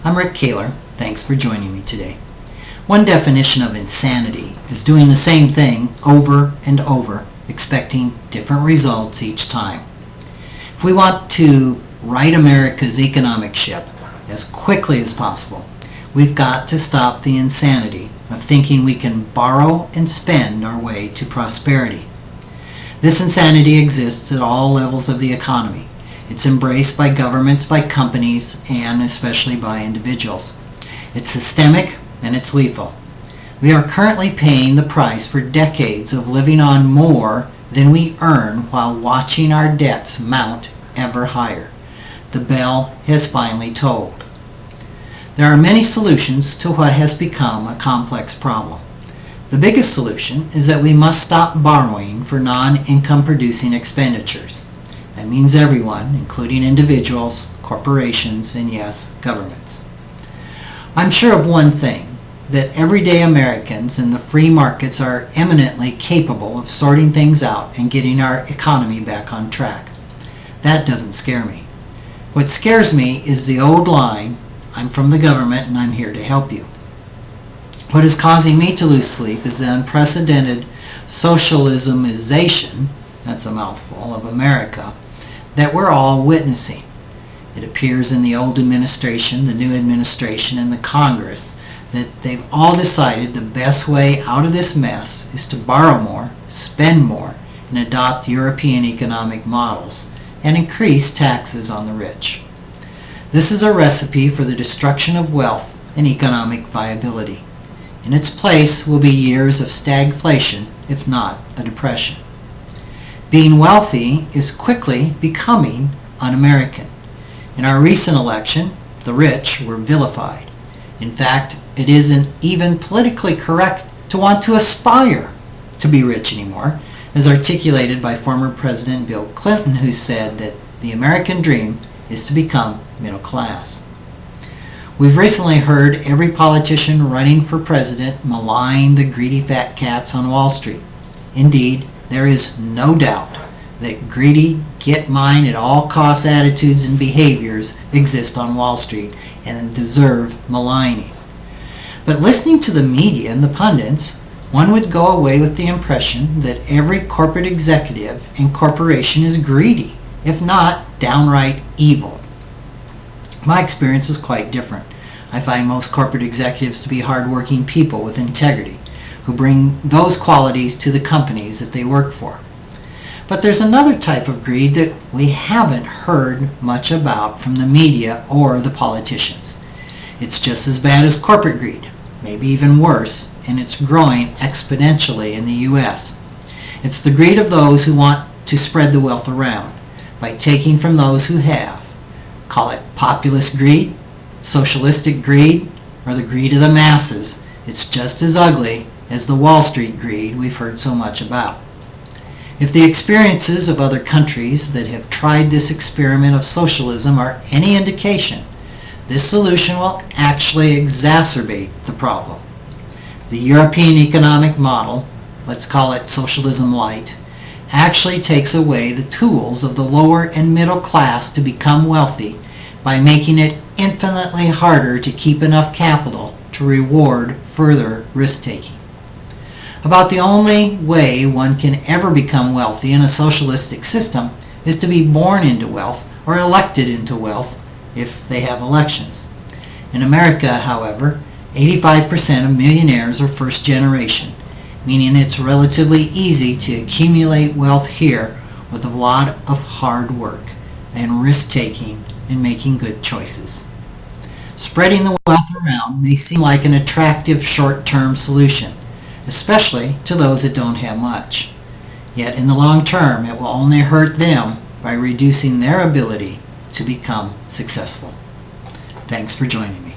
I'm Rick Kahler. Thanks for joining me today. One definition of insanity is doing the same thing over and over, expecting different results each time. If we want to right America's economic ship as quickly as possible, we've got to stop the insanity of thinking we can borrow and spend our way to prosperity. This insanity exists at all levels of the economy. It's embraced by governments, by companies, and especially by individuals. It's systemic and it's lethal. We are currently paying the price for decades of living on more than we earn while watching our debts mount ever higher. The bell has finally tolled. There are many solutions to what has become a complex problem. The biggest solution is that we must stop borrowing for non-income producing expenditures. That means everyone, including individuals, corporations, and yes, governments. I'm sure of one thing, that everyday Americans in the free markets are eminently capable of sorting things out and getting our economy back on track. That doesn't scare me. What scares me is the old line, I'm from the government and I'm here to help you. What is causing me to lose sleep is the unprecedented socialismization, that's a mouthful, of America, that we're all witnessing. It appears in the old administration, the new administration, and the Congress that they've all decided the best way out of this mess is to borrow more, spend more, and adopt European economic models and increase taxes on the rich. This is a recipe for the destruction of wealth and economic viability. In its place will be years of stagflation, if not a depression. Being wealthy is quickly becoming un-American. In our recent election, the rich were vilified. In fact, it isn't even politically correct to want to aspire to be rich anymore, as articulated by former President Bill Clinton, who said that the American dream is to become middle class. We've recently heard every politician running for president malign the greedy fat cats on Wall Street. Indeed, there is no doubt that greedy, get mine at all costs attitudes and behaviors exist on Wall Street and deserve maligning. But listening to the media and the pundits, one would go away with the impression that every corporate executive and corporation is greedy, if not downright evil. My experience is quite different. I find most corporate executives to be hardworking people with integrity, who bring those qualities to the companies that they work for. But there's another type of greed that we haven't heard much about from the media or the politicians. It's just as bad as corporate greed, maybe even worse, and it's growing exponentially in the U.S. It's the greed of those who want to spread the wealth around by taking from those who have. Call it populist greed, socialistic greed, or the greed of the masses. It's just as ugly as the Wall Street greed we've heard so much about. If the experiences of other countries that have tried this experiment of socialism are any indication, this solution will actually exacerbate the problem. The European economic model, let's call it socialism light, actually takes away the tools of the lower and middle class to become wealthy by making it infinitely harder to keep enough capital to reward further risk-taking. About the only way one can ever become wealthy in a socialistic system is to be born into wealth or elected into wealth if they have elections. In America, however, 85% of millionaires are first generation, meaning it's relatively easy to accumulate wealth here with a lot of hard work and risk-taking and making good choices. Spreading the wealth around may seem like an attractive short-term solution, especially to those that don't have much. Yet in the long term, it will only hurt them by reducing their ability to become successful. Thanks for joining me.